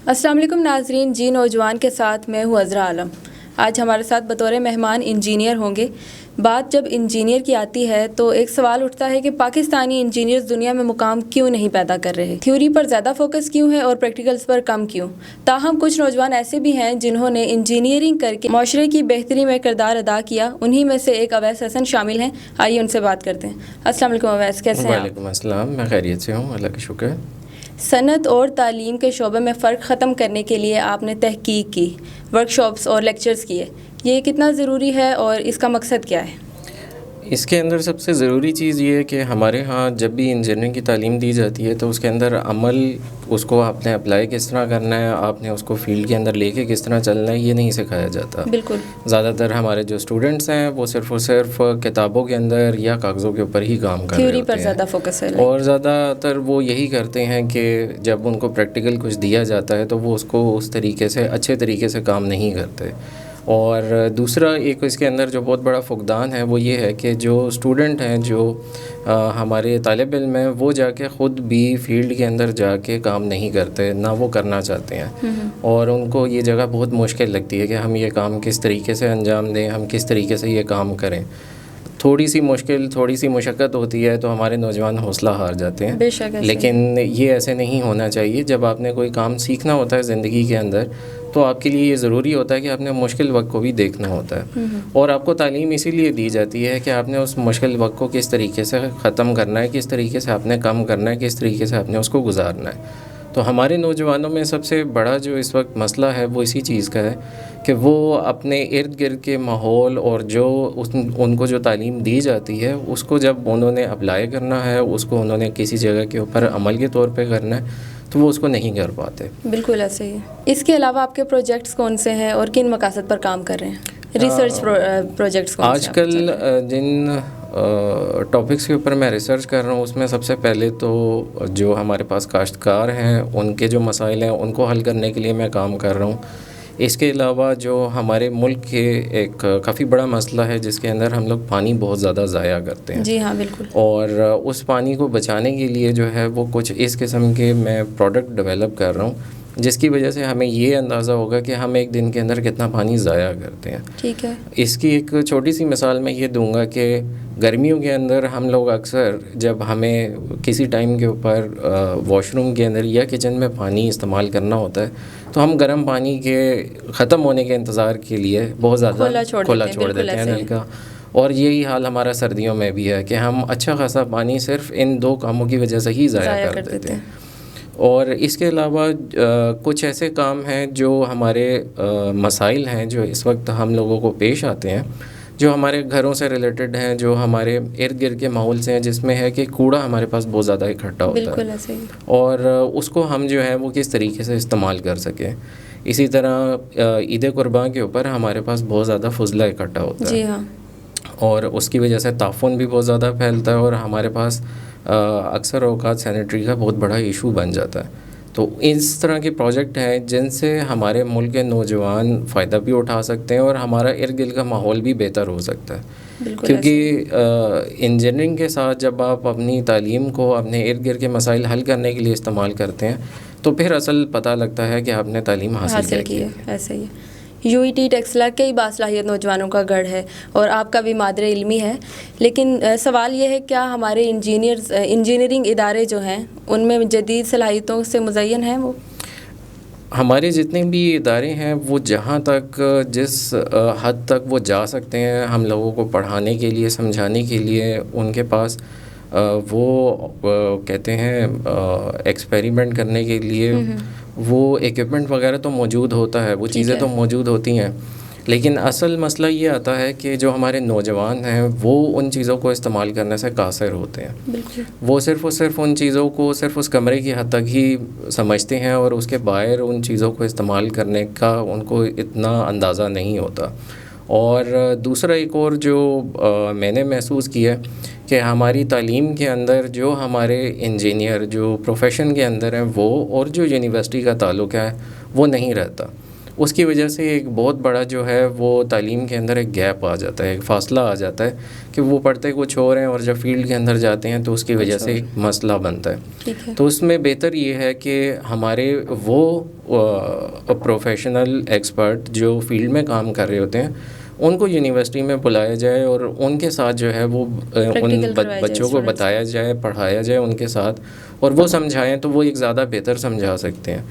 السلام علیکم ناظرین، جی نوجوان کے ساتھ میں ہوں عذرا عالم۔ آج ہمارے ساتھ بطور مہمان انجینئر ہوں گے۔ بات جب انجینئر کی آتی ہے تو ایک سوال اٹھتا ہے کہ پاکستانی انجینئرز دنیا میں مقام کیوں نہیں پیدا کر رہے، تھیوری پر زیادہ فوکس کیوں ہے اور پریکٹیکلز پر کم کیوں؟ تاہم کچھ نوجوان ایسے بھی ہیں جنہوں نے انجینئرنگ کر کے معاشرے کی بہتری میں کردار ادا کیا، انہی میں سے ایک اویس حسن شامل ہیں۔ آئیے ان سے بات کرتے ہیں۔ السلام علیکم اویس، کیسے ہیں آپ؟ وعلیکم السلام، میں خیریت سے ہوں، اللہ کا شکر ہے۔ صنعت اور تعلیم کے شعبے میں فرق ختم کرنے کے لیے آپ نے تحقیق کی، ورکشاپس اور لیکچرز کیے، یہ کتنا ضروری ہے اور اس کا مقصد کیا ہے؟ اس کے اندر سب سے ضروری چیز یہ ہے کہ ہمارے ہاں جب بھی انجینئرنگ کی تعلیم دی جاتی ہے تو اس کے اندر عمل، اس کو آپ نے اپلائی کس طرح کرنا ہے، آپ نے اس کو فیلڈ کے اندر لے کے کس طرح چلنا ہے، یہ نہیں سکھایا جاتا۔ بالکل، زیادہ تر ہمارے جو اسٹوڈنٹس ہیں وہ صرف اور صرف کتابوں کے اندر یا کاغذوں کے اوپر ہی کام کر رہے تھیوری ہوتے پر ہیں، زیادہ فوکس ہے، اور زیادہ تر وہ یہی کرتے ہیں کہ جب ان کو پریکٹیکل کچھ دیا جاتا ہے تو وہ اس کو اس طریقے سے اچھے طریقے سے کام نہیں کرتے۔ اور دوسرا ایک اس کے اندر جو بہت بڑا فقدان ہے وہ یہ ہے کہ جو اسٹوڈنٹ ہیں، جو ہمارے طالب علم ہیں، وہ جا کے خود بھی فیلڈ کے اندر جا کے کام نہیں کرتے، نہ وہ کرنا چاہتے ہیں، اور ان کو یہ جگہ بہت مشکل لگتی ہے کہ ہم یہ کام کس طریقے سے انجام دیں، ہم کس طریقے سے یہ کام کریں۔ تھوڑی سی مشکل، تھوڑی سی مشقت ہوتی ہے تو ہمارے نوجوان حوصلہ ہار جاتے ہیں۔ بے شک، لیکن یہ ایسے نہیں ہونا چاہیے۔ جب آپ نے کوئی کام سیکھنا ہوتا ہے زندگی کے اندر تو آپ کے لیے یہ ضروری ہوتا ہے کہ آپ نے مشکل وقت کو بھی دیکھنا ہوتا ہے، اور آپ کو تعلیم اسی لیے دی جاتی ہے کہ آپ نے اس مشکل وقت کو کس طریقے سے ختم کرنا ہے، کس طریقے سے آپ نے کم کرنا ہے، کس طریقے سے آپ نے اس کو گزارنا ہے۔ تو ہمارے نوجوانوں میں سب سے بڑا جو اس وقت مسئلہ ہے وہ اسی چیز کا ہے کہ وہ اپنے ارد گرد کے ماحول اور جو ان کو جو تعلیم دی جاتی ہے اس کو جب انہوں نے اپلائی کرنا ہے، اس کو انہوں نے کسی جگہ کے اوپر عمل کے طور پہ کرنا ہے تو وہ اس کو نہیں کر پاتے۔ بالکل ایسے ہی ہے۔ اس کے علاوہ آپ کے پروجیکٹس کون سے ہیں اور کن مقاصد پر کام کر رہے ہیں؟ ریسرچ پروجیکٹس کون سے؟ آج کل جن ٹاپکس کے اوپر میں ریسرچ کر رہا ہوں اس میں سب سے پہلے تو جو ہمارے پاس کاشتکار ہیں ان کے جو مسائل ہیں ان کو حل کرنے کے لیے میں کام کر رہا ہوں۔ اس کے علاوہ جو ہمارے ملک کے ایک کافی بڑا مسئلہ ہے جس کے اندر ہم لوگ پانی بہت زیادہ ضائع کرتے ہیں، جی ہاں بالکل، اور اس پانی کو بچانے کے لیے جو ہے وہ کچھ اس قسم کے میں پروڈکٹ ڈیولپ کر رہا ہوں جس کی وجہ سے ہمیں یہ اندازہ ہوگا کہ ہم ایک دن کے اندر کتنا پانی ضائع کرتے ہیں۔ ٹھیک ہے۔ اس کی ایک چھوٹی سی مثال میں یہ دوں گا کہ گرمیوں کے اندر ہم لوگ اکثر جب ہمیں کسی ٹائم کے اوپر واش روم کے اندر یا کچن میں پانی استعمال کرنا ہوتا ہے تو ہم گرم پانی کے ختم ہونے کے انتظار کے لیے بہت زیادہ کھلا چھوڑ دیتے ہیں نل کا، اور یہی حال ہمارا سردیوں میں بھی ہے کہ ہم اچھا خاصا پانی صرف ان دو کاموں کی وجہ سے ہی ضائع کر دیتے ہیں۔ اور اس کے علاوہ کچھ ایسے کام ہیں جو ہمارے مسائل ہیں جو اس وقت ہم لوگوں کو پیش آتے ہیں، جو ہمارے گھروں سے ریلیٹڈ ہیں، جو ہمارے ارد گرد کے ماحول سے ہیں، جس میں ہے کہ کوڑا ہمارے پاس بہت زیادہ اکٹھا ہوتا ہے، بالکل ایسے ہی، اور اس کو ہم جو ہے وہ کس طریقے سے استعمال کر سکیں۔ اسی طرح عید قربان کے اوپر ہمارے پاس بہت زیادہ فضلہ اکٹھا ہوتا ہے، جی ہاں، اور اس کی وجہ سے تعفن بھی بہت زیادہ پھیلتا ہے، اور ہمارے پاس اکثر اوقات سینیٹری کا بہت بڑا ایشو بن جاتا ہے۔ تو اس طرح کے پروجیکٹ ہیں جن سے ہمارے ملک کے نوجوان فائدہ بھی اٹھا سکتے ہیں اور ہمارا ارد گرد کا ماحول بھی بہتر ہو سکتا ہے، کیونکہ انجینئرنگ کے ساتھ جب آپ اپنی تعلیم کو اپنے ارد گرد کے مسائل حل کرنے کے لیے استعمال کرتے ہیں تو پھر اصل پتہ لگتا ہے کہ آپ نے تعلیم حاصل کی ہے۔ ایسے ہی ہے۔ UET ٹیکسلا کئی باصلاحیت نوجوانوں کا گڑھ ہے اور آپ کا بھی مادر علمی ہے، لیکن سوال یہ ہے کیا ہمارے انجینئرنگ ادارے جو ہیں ان میں جدید صلاحیتوں سے مزین ہیں؟ وہ ہمارے جتنے بھی ادارے ہیں وہ جہاں تک جس حد تک وہ جا سکتے ہیں ہم لوگوں کو پڑھانے کے لیے، سمجھانے کے لیے، ان کے پاس وہ کہتے ہیں ایکسپیریمنٹ کرنے کے لیے وہ ایکوپمنٹ وغیرہ تو موجود ہوتا ہے، وہ چیزیں تو موجود ہوتی ہیں، لیکن اصل مسئلہ یہ آتا ہے کہ جو ہمارے نوجوان ہیں وہ ان چیزوں کو استعمال کرنے سے قاصر ہوتے ہیں۔ بالکل، وہ صرف ان چیزوں کو صرف اس کمرے کی حد تک ہی سمجھتے ہیں اور اس کے باہر ان چیزوں کو استعمال کرنے کا ان کو اتنا اندازہ نہیں ہوتا۔ اور دوسرا ایک اور جو میں نے محسوس کیا کہ ہماری تعلیم کے اندر جو ہمارے انجینئر جو پروفیشن کے اندر ہیں وہ اور جو یونیورسٹی کا تعلق ہے وہ نہیں رہتا، اس کی وجہ سے ایک بہت بڑا جو ہے وہ تعلیم کے اندر ایک گیپ آ جاتا ہے، ایک فاصلہ آ جاتا ہے کہ وہ پڑھتے کچھ اور ہیں اور جب فیلڈ کے اندر جاتے ہیں تو اس کی وجہ سے ایک مسئلہ بنتا ہے۔ تو اس میں بہتر یہ ہے کہ ہمارے وہ پروفیشنل ایکسپرٹ جو فیلڈ میں کام کر رہے ہوتے ہیں ان کو یونیورسٹی میں بلایا جائے اور ان کے ساتھ جو ہے وہ ان بچوں کو بتایا جائے، پڑھایا جائے ان کے ساتھ، اور وہ سمجھائیں تو وہ ایک زیادہ بہتر سمجھا سکتے ہیں۔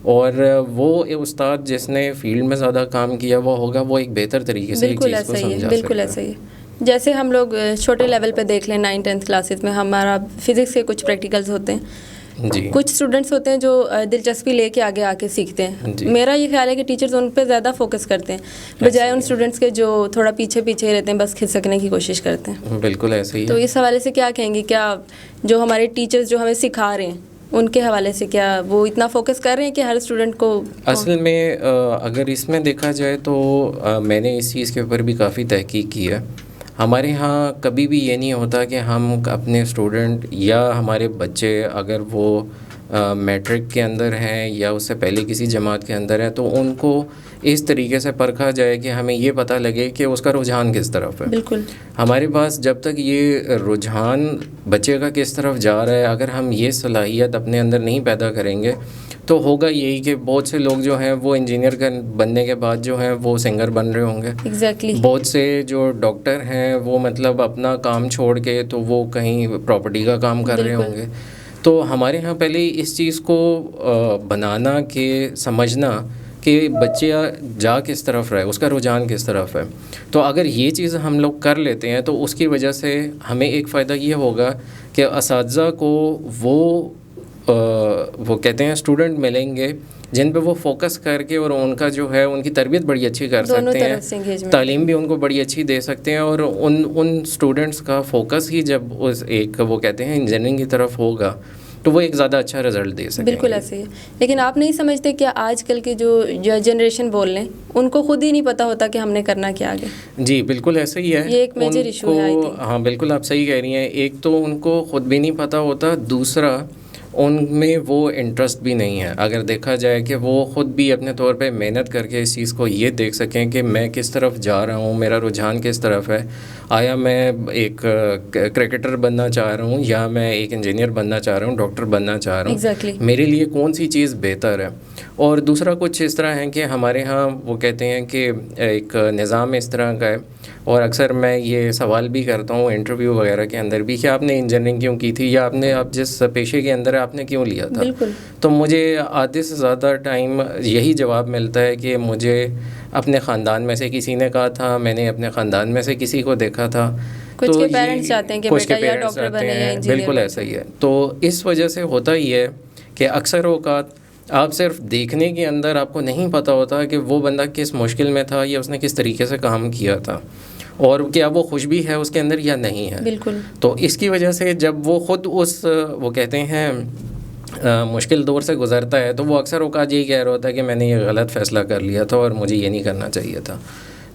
اور وہ استاد جس نے فیلڈ میں زیادہ کام کیا ہوا ہوگا وہ ایک بہتر طریقے سے ایک چیز کو سمجھا سکتا ہے۔ بالکل ایسا ہی ہے، جیسے ہم لوگ چھوٹے لیول پہ دیکھ لیں 9th-10th کلاسز میں ہمارا فزکس کے کچھ پریکٹیکلز ہوتے ہیں، جی، کچھ اسٹوڈنٹس ہوتے ہیں جو دلچسپی لے کے آگے آ کے سیکھتے ہیں۔ میرا یہ خیال ہے کہ ٹیچرز ان پہ زیادہ فوکس کرتے ہیں بجائے ان اسٹوڈنٹس کے جو تھوڑا پیچھے پیچھے رہتے ہیں، بس کھسکنے کی کوشش کرتے ہیں۔ بالکل ایسے ہی ہے۔ تو اس حوالے سے کیا کہیں گے، کیا جو ہمارے ٹیچرز جو ہمیں سکھا رہے ہیں ان کے حوالے سے کیا وہ اتنا فوکس کر رہے ہیں کہ ہر اسٹوڈنٹ کو؟ اصل میں اگر اس میں دیکھا جائے تو میں نے اس چیز کے اوپر بھی کافی تحقیق کی ہے۔ ہمارے ہاں کبھی بھی یہ نہیں ہوتا کہ ہم اپنے اسٹوڈنٹ یا ہمارے بچے اگر وہ میٹرک کے اندر ہیں یا اس سے پہلے کسی جماعت کے اندر ہیں تو ان کو اس طریقے سے پرکھا جائے کہ ہمیں یہ پتہ لگے کہ اس کا رجحان کس طرف ہے۔ بالکل، ہمارے پاس جب تک یہ رجحان بچے کا کس طرف جا رہا ہے، اگر ہم یہ صلاحیت اپنے اندر نہیں پیدا کریں گے تو ہوگا یہی کہ بہت سے لوگ جو ہیں وہ انجینئر بننے کے بعد جو ہیں وہ سنگر بن رہے ہوں گے۔ ایگزیکٹلی، بہت سے جو ڈاکٹر ہیں وہ مطلب اپنا کام چھوڑ کے تو وہ کہیں پراپرٹی کا کام کر رہے ہوں گے۔ تو ہمارے ہاں پہلے اس چیز کو بنانا کہ سمجھنا کہ بچہ جا کس طرف رہے، اس کا رجحان کس طرف ہے، تو اگر یہ چیز ہم لوگ کر لیتے ہیں تو اس کی وجہ سے ہمیں ایک فائدہ یہ ہوگا کہ اساتذہ کو وہ کہتے ہیں اسٹوڈنٹ ملیں گے جن پہ وہ فوکس کر کے اور ان کا جو ہے ان کی تربیت بڑی اچھی کر سکتے ہیں، تعلیم بھی ان کو بڑی اچھی دے سکتے ہیں، اور ان اسٹوڈنٹس کا فوکس ہی جب اس ایک وہ کہتے ہیں انجینئرنگ کی طرف ہوگا تو وہ ایک زیادہ اچھا رزلٹ دے سکیں گے۔ بالکل ایسے ہی ہے، لیکن آپ نہیں سمجھتے کہ آج کل کی جو جنریشن بول لیں ان کو خود ہی نہیں پتہ ہوتا کہ ہم نے کرنا کیا آگے؟ جی بالکل ایسا ہی ہے، یہ ایک میجر ایشو ہے۔ ہاں بالکل آپ صحیح کہہ رہی ہیں، ایک تو ان کو خود بھی نہیں پتہ ہوتا، دوسرا ان میں وہ انٹرسٹ بھی نہیں ہے۔ اگر دیکھا جائے کہ وہ خود بھی اپنے طور پہ محنت کر کے اس چیز کو یہ دیکھ سکیں کہ میں کس طرف جا رہا ہوں، میرا رجحان کس طرف ہے، آیا میں ایک کرکٹر بننا چاہ رہا ہوں یا میں ایک انجینئر بننا چاہ رہا ہوں، ڈاکٹر بننا چاہ رہا ہوں، میرے لیے کون سی چیز بہتر ہے۔ اور دوسرا کچھ اس طرح ہے کہ ہمارے ہاں وہ کہتے ہیں کہ ایک نظام اس طرح کا ہے، اور اکثر میں یہ سوال بھی کرتا ہوں انٹرویو وغیرہ کے اندر بھی کہ آپ نے انجینئرنگ کیوں کی تھی، یا آپ جس پیشے کے اندر آپ نے کیوں لیا تھا۔ تو مجھے آدھے سے زیادہ ٹائم یہی جواب ملتا ہے کہ مجھے اپنے خاندان میں سے کسی نے کہا تھا، میں نے اپنے خاندان میں سے کسی کو دیکھا تھا، کچھ کے پیرنٹس چاہتے ہیں کہ بیٹا یا ڈاکٹر بنے یا انجینئر بنے۔ بالکل ایسا ہی ہے۔ تو اس وجہ سے ہوتا ہی ہے کہ اکثر اوقات آپ صرف دیکھنے کے اندر آپ کو نہیں پتہ ہوتا کہ وہ بندہ کس مشکل میں تھا یا اس نے کس طریقے سے کام کیا تھا، اور کیا وہ خوش بھی ہے اس کے اندر یا نہیں ہے۔ بالکل، تو اس کی وجہ سے جب وہ خود اس وہ کہتے ہیں مشکل دور سے گزرتا ہے تو وہ اکثر اوقات یہی کہہ رہا ہوتا ہے کہ میں نے یہ غلط فیصلہ کر لیا تھا اور مجھے یہ نہیں کرنا چاہیے تھا۔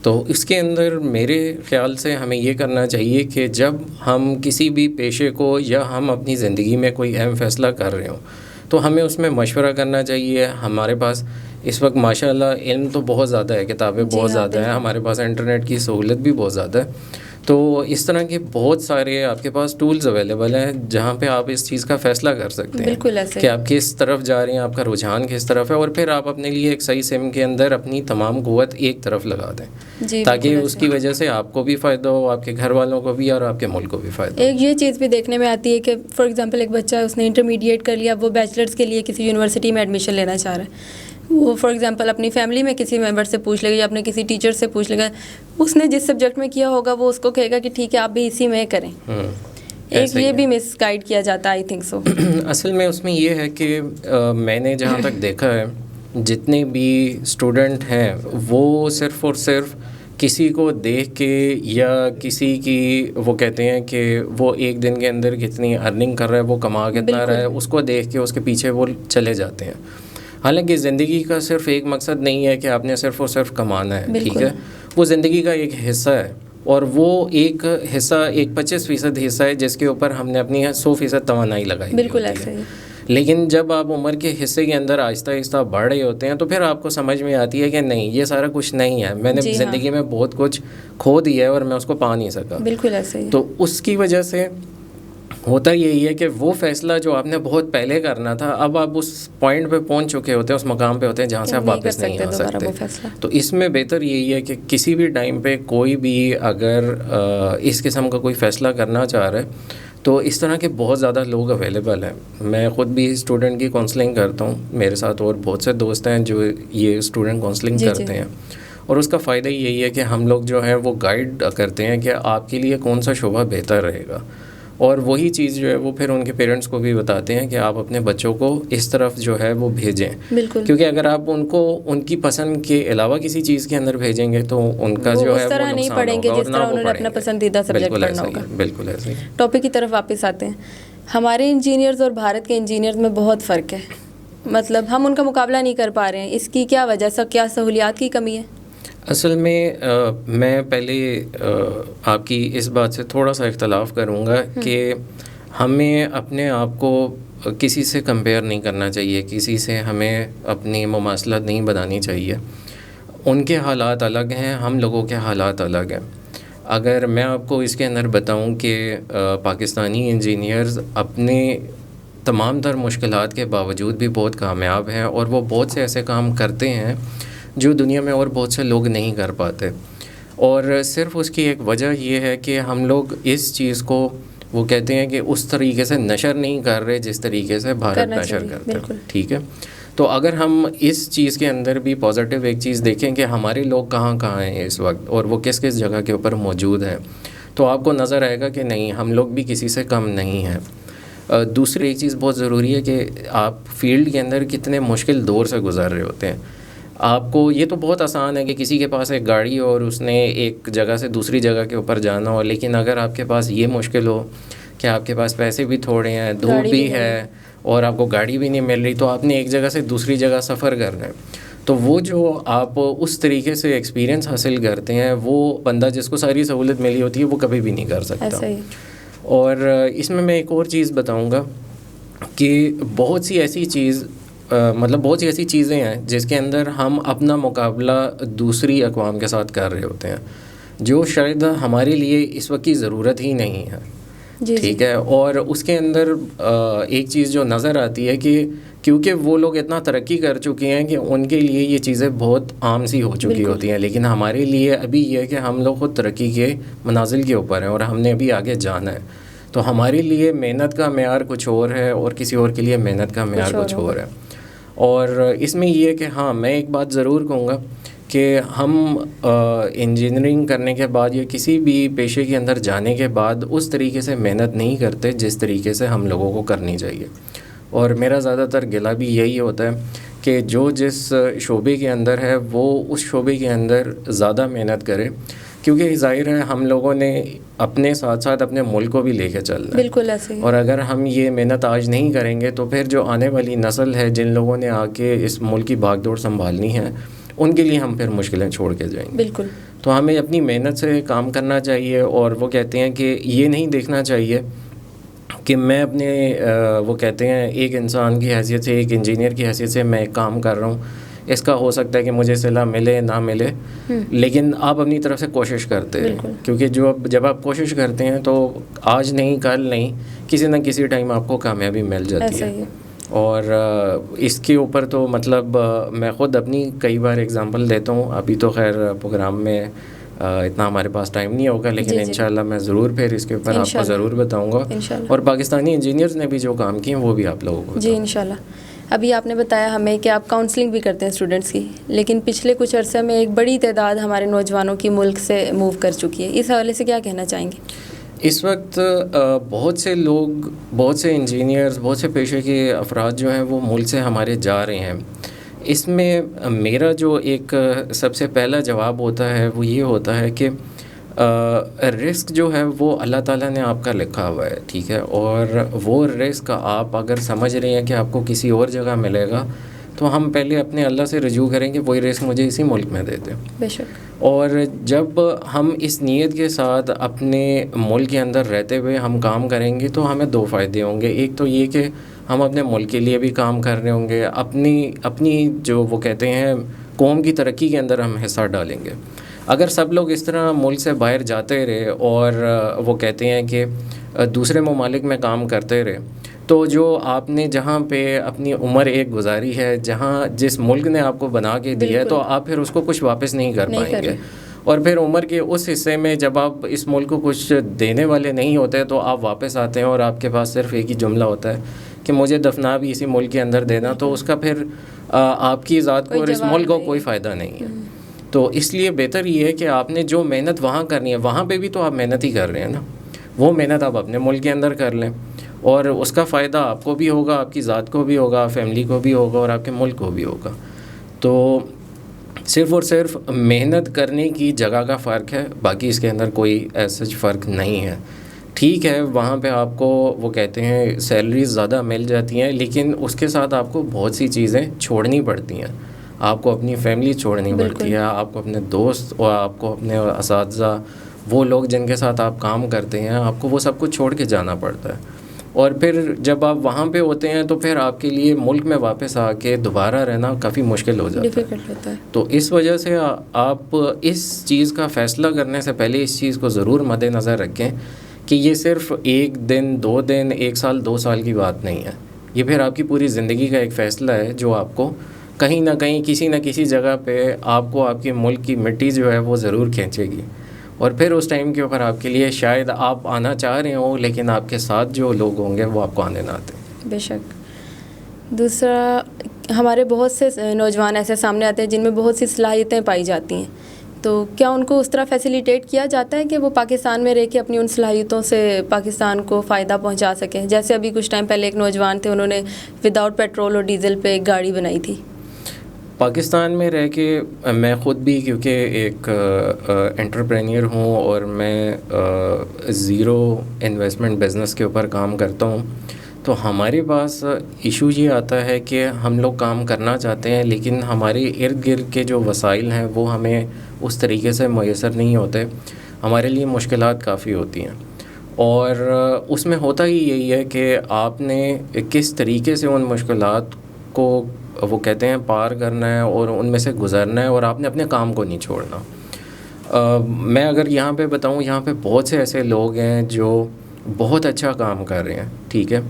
تو اس کے اندر میرے خیال سے ہمیں یہ کرنا چاہیے کہ جب ہم کسی بھی پیشے کو یا ہم اپنی زندگی میں کوئی اہم فیصلہ کر رہے ہوں تو ہمیں اس میں مشورہ کرنا چاہیے۔ ہمارے پاس اس وقت ماشاءاللہ علم تو بہت زیادہ ہے، کتابیں بہت زیادہ ہیں، ہمارے پاس انٹرنیٹ کی سہولت بھی بہت زیادہ ہے، تو اس طرح کے بہت سارے آپ کے پاس ٹولز اویلیبل ہیں جہاں پہ آپ اس چیز کا فیصلہ کر سکتے ہیں کہ آپ کس طرف جا رہے ہیں، آپ کا رجحان کس طرف ہے، اور پھر آپ اپنے لیے ایک صحیح سم کے اندر اپنی تمام قوت ایک طرف لگا دیں تاکہ اس کی وجہ سے آپ کو بھی فائدہ ہو، آپ کے گھر والوں کو بھی، اور آپ کے ملک کو بھی فائدہ ہو۔ ایک یہ چیز بھی دیکھنے میں آتی ہے کہ فار ایگزامپل ایک بچہ اس نے انٹرمیڈیٹ کر لیا، وہ بیچلرز کے لیے کسی یونیورسٹی میں ایڈمیشن لینا چاہ رہا ہے، وہ فار ایگزامپل اپنی فیملی میں کسی ممبر سے پوچھ لے گا یا اپنے کسی ٹیچر سے پوچھ لے گا، اس نے جس سبجیکٹ میں کیا ہوگا وہ اس کو کہے گا کہ ٹھیک ہے آپ بھی اسی میں کریں۔ ایک یہ بھی مس گائیڈ کیا جاتا ہے، آئی تھنک سو۔ اصل میں اس میں یہ ہے کہ میں نے جہاں تک دیکھا ہے جتنے بھی اسٹوڈنٹ ہیں وہ صرف اور صرف کسی کو دیکھ کے یا کسی کی وہ کہتے ہیں کہ وہ ایک دن کے اندر کتنی ارننگ کر رہا ہے، وہ کما کتنا رہا ہے، اس کو دیکھ کے اس کے پیچھے وہ چلے جاتے ہیں۔ حالانکہ زندگی کا صرف ایک مقصد نہیں ہے کہ آپ نے صرف اور صرف کمانا ہے، ٹھیک ہے، وہ زندگی کا ایک حصہ ہے، اور وہ ایک حصہ ایک 25% حصہ ہے جس کے اوپر ہم نے اپنی 100% توانائی لگائی۔ بالکل ایسا ہی۔ لیکن جب آپ عمر کے حصے کے اندر آہستہ آہستہ بڑھ رہے ہوتے ہیں تو پھر آپ کو سمجھ میں آتی ہے کہ نہیں یہ سارا کچھ نہیں ہے, میں نے زندگی میں بہت کچھ کھو دیا ہے اور میں اس کو پا نہیں سکا. بالکل ایسے ہی. تو اس کی وجہ سے ہوتا یہی ہے کہ وہ فیصلہ جو آپ نے بہت پہلے کرنا تھا, اب آپ اس پوائنٹ پہ پہنچ چکے ہوتے ہیں, اس مقام پہ ہوتے ہیں جہاں سے آپ واپس نہیں آ سکتے. تو اس میں بہتر یہی ہے کہ کسی بھی ٹائم پہ کوئی بھی اگر اس قسم کا کوئی فیصلہ کرنا چاہ رہا ہے تو اس طرح کے بہت زیادہ لوگ اویلیبل ہیں. میں خود بھی اسٹوڈنٹ کی کاؤنسلنگ کرتا ہوں, میرے ساتھ اور بہت سے دوست ہیں جو یہ اسٹوڈنٹ کاؤنسلنگ کرتے ہیں, اور اس کا فائدہ یہی ہے کہ ہم لوگ جو ہیں وہ گائیڈ کرتے ہیں کہ آپ کے لیے کون سا شعبہ بہتر رہے گا, اور وہی چیز جو ہے وہ پھر ان کے پیرنٹس کو بھی بتاتے ہیں کہ آپ اپنے بچوں کو اس طرف جو ہے وہ بھیجیں. بالکل. کیونکہ اگر آپ ان کو ان کی پسند کے علاوہ کسی چیز کے اندر بھیجیں گے تو ان کا جو ہے اس طرح نہیں پڑھیں گے جس طرح انہوں نے اپنا پسندیدہ سبجیکٹ پڑھنا ہوگا. بالکل ایسے ہی. ٹاپک کی طرف واپس آتے ہیں. ہمارے انجینئرز اور بھارت کے انجینئرز میں بہت فرق ہے, مطلب ہم ان کا مقابلہ نہیں کر پا رہے ہیں. اس کی کیا وجہ سے, کیا سہولیات کی کمی ہے؟ اصل میں پہلے آپ کی اس بات سے تھوڑا سا اختلاف کروں گا کہ ہمیں اپنے آپ کو کسی سے کمپیئر نہیں کرنا چاہیے, کسی سے ہمیں اپنی مماثلت نہیں بنانی چاہیے. ان کے حالات الگ ہیں, ہم لوگوں کے حالات الگ ہیں. اگر میں آپ کو اس کے اندر بتاؤں کہ پاکستانی انجینئرز اپنے تمام تر مشکلات کے باوجود بھی بہت کامیاب ہیں, اور وہ بہت سے ایسے کام کرتے ہیں جو دنیا میں اور بہت سے لوگ نہیں کر پاتے. اور صرف اس کی ایک وجہ یہ ہے کہ ہم لوگ اس چیز کو وہ کہتے ہیں کہ اس طریقے سے نشر نہیں کر رہے جس طریقے سے بھارت نشر کرتے ہیں. ٹھیک ہے, تو اگر ہم اس چیز کے اندر بھی پازیٹیو ایک چیز دیکھیں کہ ہمارے لوگ کہاں کہاں ہیں اس وقت اور وہ کس کس جگہ کے اوپر موجود ہیں, تو آپ کو نظر آئے گا کہ نہیں ہم لوگ بھی کسی سے کم نہیں ہیں. دوسری ایک چیز بہت ضروری ہے کہ آپ فیلڈ کے اندر کتنے مشکل دور سے گزر رہے ہوتے ہیں. آپ کو یہ تو بہت آسان ہے کہ کسی کے پاس ایک گاڑی ہو اور اس نے ایک جگہ سے دوسری جگہ کے اوپر جانا ہو, لیکن اگر آپ کے پاس یہ مشکل ہو کہ آپ کے پاس پیسے بھی تھوڑے ہیں, دھوپ بھی ہے اور آپ کو گاڑی بھی نہیں مل رہی, تو آپ نے ایک جگہ سے دوسری جگہ سفر کرنا ہے, تو وہ جو آپ اس طریقے سے ایکسپیرینس حاصل کرتے ہیں وہ بندہ جس کو ساری سہولت ملی ہوتی ہے وہ کبھی بھی نہیں کر سکتا. اور اس میں ایک اور چیز بتاؤں گا کہ بہت سی ایسی چیزیں ہیں جس کے اندر ہم اپنا مقابلہ دوسری اقوام کے ساتھ کر رہے ہوتے ہیں جو شاید ہمارے لیے اس وقت کی ضرورت ہی نہیں ہے. ٹھیک ہے, اور اس کے اندر ایک چیز جو نظر آتی ہے کہ کیونکہ وہ لوگ اتنا ترقی کر چکے ہیں کہ ان کے لیے یہ چیزیں بہت عام سی ہو چکی ہوتی ہیں, لیکن ہمارے لیے ابھی یہ ہے کہ ہم لوگ خود ترقی کے منازل کے اوپر ہیں اور ہم نے ابھی آگے جانا ہے. تو ہمارے لیے محنت کا معیار کچھ اور ہے اور کسی اور کے لیے محنت کا معیار کچھ اور ہے. اور اس میں یہ ہے کہ ہاں میں ایک بات ضرور کہوں گا کہ ہم انجینئرنگ کرنے کے بعد یا کسی بھی پیشے کے اندر جانے کے بعد اس طریقے سے محنت نہیں کرتے جس طریقے سے ہم لوگوں کو کرنی چاہیے. اور میرا زیادہ تر گلہ بھی یہی ہوتا ہے کہ جو جس شعبے کے اندر ہے وہ اس شعبے کے اندر زیادہ محنت کرے, کیونکہ ظاہر ہے ہم لوگوں نے اپنے ساتھ ساتھ اپنے ملک کو بھی لے کے چلنا ہے. بالکل ایسے ہی. اور اگر ہم یہ محنت آج نہیں کریں گے تو پھر جو آنے والی نسل ہے جن لوگوں نے آ کے اس ملک کی بھاگ دوڑ سنبھالنی ہے ان کے لیے ہم پھر مشکلیں چھوڑ کے جائیں گے. بالکل. تو ہمیں اپنی محنت سے کام کرنا چاہیے, اور وہ کہتے ہیں کہ یہ نہیں دیکھنا چاہیے کہ میں اپنے وہ کہتے ہیں ایک انسان کی حیثیت سے, ایک انجینئر کی حیثیت سے میں ایک کام کر رہا ہوں, اس کا ہو سکتا ہے کہ مجھے صلاح ملے نہ ملے, لیکن آپ اپنی طرف سے کوشش کرتے ہیں, کیونکہ جب آپ کوشش کرتے ہیں تو آج نہیں کل نہیں کسی نہ کسی ٹائم آپ کو کامیابی مل جاتی ہے. اور اس کے اوپر تو مطلب میں خود اپنی کئی بار اگزامپل دیتا ہوں. ابھی تو خیر پروگرام میں اتنا ہمارے پاس ٹائم نہیں ہوگا, لیکن انشاءاللہ میں ضرور پھر اس کے اوپر آپ کو ضرور بتاؤں گا, اور پاکستانی انجینئرز نے بھی جو کام کیے ہیں وہ بھی آپ لوگوں کو. جی انشاءاللہ. ابھی آپ نے بتایا ہمیں کہ آپ کاؤنسلنگ بھی کرتے ہیں اسٹوڈنٹس کی, لیکن پچھلے کچھ عرصے میں ایک بڑی تعداد ہمارے نوجوانوں کی ملک سے موو کر چکی ہے, اس حوالے سے کیا کہنا چاہیں گے؟ اس وقت بہت سے لوگ, بہت سے انجینئرز, بہت سے پیشے کے افراد جو ہیں وہ ملک سے ہمارے جا رہے ہیں. اس میں میرا جو ایک سب سے پہلا جواب ہوتا ہے وہ یہ ہوتا ہے کہ رسک جو ہے وہ اللہ تعالیٰ نے آپ کا لکھا ہوا ہے. ٹھیک ہے, اور وہ رسک آپ اگر سمجھ رہے ہیں کہ آپ کو کسی اور جگہ ملے گا تو ہم پہلے اپنے اللہ سے رجوع کریں کہ وہی رزق مجھے اسی ملک میں دے دیں. بے شک. اور جب ہم اس نیت کے ساتھ اپنے ملک کے اندر رہتے ہوئے ہم کام کریں گے تو ہمیں دو فائدے ہوں گے. ایک تو یہ کہ ہم اپنے ملک کے لیے بھی کام کر رہے ہوں گے, اپنی جو وہ کہتے ہیں قوم کی ترقی کے اندر ہم حصہ ڈالیں گے. اگر سب لوگ اس طرح ملک سے باہر جاتے رہے اور وہ کہتے ہیں کہ دوسرے ممالک میں کام کرتے رہے, تو جو آپ نے جہاں پہ اپنی عمر ایک گزاری ہے, جس ملک نے آپ کو بنا کے دی ہے, تو آپ پھر اس کو کچھ واپس نہیں کر پائیں گے. اور پھر عمر کے اس حصے میں جب آپ اس ملک کو کچھ دینے والے نہیں ہوتے تو آپ واپس آتے ہیں اور آپ کے پاس صرف ایک ہی جملہ ہوتا ہے کہ مجھے دفنا بھی اسی ملک کے اندر دینا, تو اس کا پھر آپ کی ذات کو اور اس ملک کو کوئی فائدہ نہیں ہے. تو اس لیے بہتر یہ ہے کہ آپ نے جو محنت وہاں کرنی ہے, وہاں پہ بھی تو آپ محنت ہی کر رہے ہیں نا, وہ محنت آپ اپنے ملک کے اندر کر لیں اور اس کا فائدہ آپ کو بھی ہوگا, آپ کی ذات کو بھی ہوگا, فیملی کو بھی ہوگا اور آپ کے ملک کو بھی ہوگا. تو صرف اور صرف محنت کرنے کی جگہ کا فرق ہے, باقی اس کے اندر کوئی ایسا فرق نہیں ہے. ٹھیک ہے, وہاں پہ آپ کو وہ کہتے ہیں سیلریز زیادہ مل جاتی ہیں, لیکن اس کے ساتھ آپ کو بہت سی چیزیں چھوڑنی پڑتی ہیں. آپ کو اپنی فیملی چھوڑنی پڑتی ہے, آپ کو اپنے دوست اور آپ کو اپنے اساتذہ, وہ لوگ جن کے ساتھ آپ کام کرتے ہیں, آپ کو وہ سب کچھ چھوڑ کے جانا پڑتا ہے. اور پھر جب آپ وہاں پہ ہوتے ہیں تو پھر آپ کے لیے ملک میں واپس آ کے دوبارہ رہنا کافی مشکل ہو جاتا ہے. تو اس وجہ سے آپ اس چیز کا فیصلہ کرنے سے پہلے اس چیز کو ضرور مد نظر رکھیں کہ یہ صرف 1 دن 2 دن 1 سال 2 سال کی بات نہیں ہے, یہ پھر آپ کی پوری زندگی کا ایک فیصلہ ہے جو آپ کو کہیں نہ کہیں کسی نہ کسی جگہ پہ آپ کو آپ کے ملک کی مٹی جو ہے وہ ضرور کھینچے گی. اور پھر اس ٹائم کے اوپر آپ کے لیے شاید آپ آنا چاہ رہے ہوں, لیکن آپ کے ساتھ جو لوگ ہوں گے وہ آپ کو آنے نہ آتے. بے شک. دوسرا, ہمارے بہت سے نوجوان ایسے سامنے آتے ہیں جن میں بہت سی صلاحیتیں پائی جاتی ہیں, تو کیا ان کو اس طرح فیسیلیٹیٹ کیا جاتا ہے کہ وہ پاکستان میں رہ کے اپنی ان صلاحیتوں سے پاکستان کو فائدہ پہنچا سکیں؟ جیسے ابھی کچھ ٹائم پہلے ایک نوجوان تھے, انہوں نے وداؤٹ پیٹرول اور ڈیزل پہ ایک گاڑی بنائی تھی. پاکستان میں رہ کے میں خود بھی کیونکہ ایک انٹرپرینئر ہوں اور میں زیرو انویسٹمنٹ بزنس کے اوپر کام کرتا ہوں, تو ہمارے پاس ایشو یہ آتا ہے کہ ہم لوگ کام کرنا چاہتے ہیں لیکن ہمارے ارد گرد کے جو وسائل ہیں وہ ہمیں اس طریقے سے میسر نہیں ہوتے. ہمارے لیے مشکلات کافی ہوتی ہیں, اور اس میں ہوتا ہی یہی ہے کہ آپ نے کس طریقے سے ان مشکلات کو وہ کہتے ہیں پار کرنا ہے اور ان میں سے گزرنا ہے, اور آپ نے اپنے کام کو نہیں چھوڑنا. میں اگر یہاں پہ بتاؤں, یہاں پہ بہت سے ایسے لوگ ہیں جو بہت اچھا کام کر رہے ہیں, ٹھیک ہے,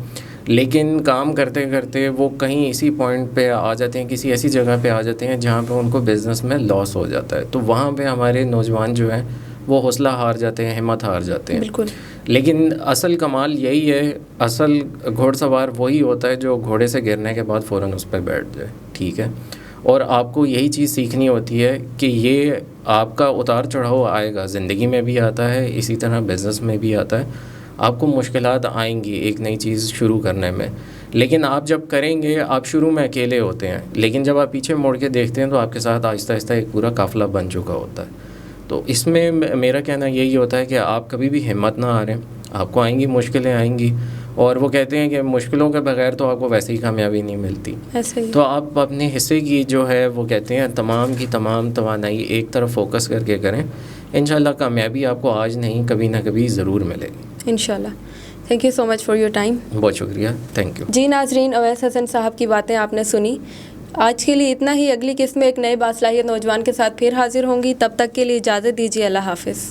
لیکن کام کرتے کرتے وہ کہیں اسی پوائنٹ پہ آ جاتے ہیں, کسی ایسی جگہ پہ آ جاتے ہیں جہاں پہ ان کو بزنس میں لاس ہو جاتا ہے. تو وہاں پہ ہمارے نوجوان جو ہیں وہ حوصلہ ہار جاتے ہیں, ہمت ہار جاتے ہیں. بالکل. لیکن اصل کمال یہی ہے, اصل گھوڑ سوار وہی ہوتا ہے جو گھوڑے سے گرنے کے بعد فوراً اس پہ بیٹھ جائے, ٹھیک ہے. اور آپ کو یہی چیز سیکھنی ہوتی ہے کہ یہ آپ کا اتار چڑھاؤ آئے گا, زندگی میں بھی آتا ہے, اسی طرح بزنس میں بھی آتا ہے. آپ کو مشکلات آئیں گی ایک نئی چیز شروع کرنے میں, لیکن آپ جب کریں گے, آپ شروع میں اکیلے ہوتے ہیں, لیکن جب آپ پیچھے مڑ کے دیکھتے ہیں تو آپ کے ساتھ آہستہ آہستہ ایک پورا قافلہ بن چکا ہوتا ہے. تو اس میں میرا کہنا یہی ہوتا ہے کہ آپ کبھی بھی ہمت نہ ہاریں. آپ کو آئیں گی مشکلیں آئیں گی, اور وہ کہتے ہیں کہ مشکلوں کے بغیر تو آپ کو ویسے ہی کامیابی نہیں ملتی. تو آپ اپنے حصے کی جو ہے وہ کہتے ہیں تمام کی تمام توانائی ایک طرف فوکس کر کے کریں, انشاءاللہ کامیابی آپ کو آج نہیں کبھی نہ کبھی ضرور ملے گی انشاءاللہ. Thank you so much for your time. بہت شکریہ, تھینک یو. جی ناظرین, اویس حسن صاحب کی باتیں آپ نے سنی. آج کے لیے اتنا ہی. اگلی قسط میں ایک نئے باصلاحیت نوجوان کے ساتھ پھر حاضر ہوں گی. تب تک کے لیے اجازت دیجیے. اللہ حافظ.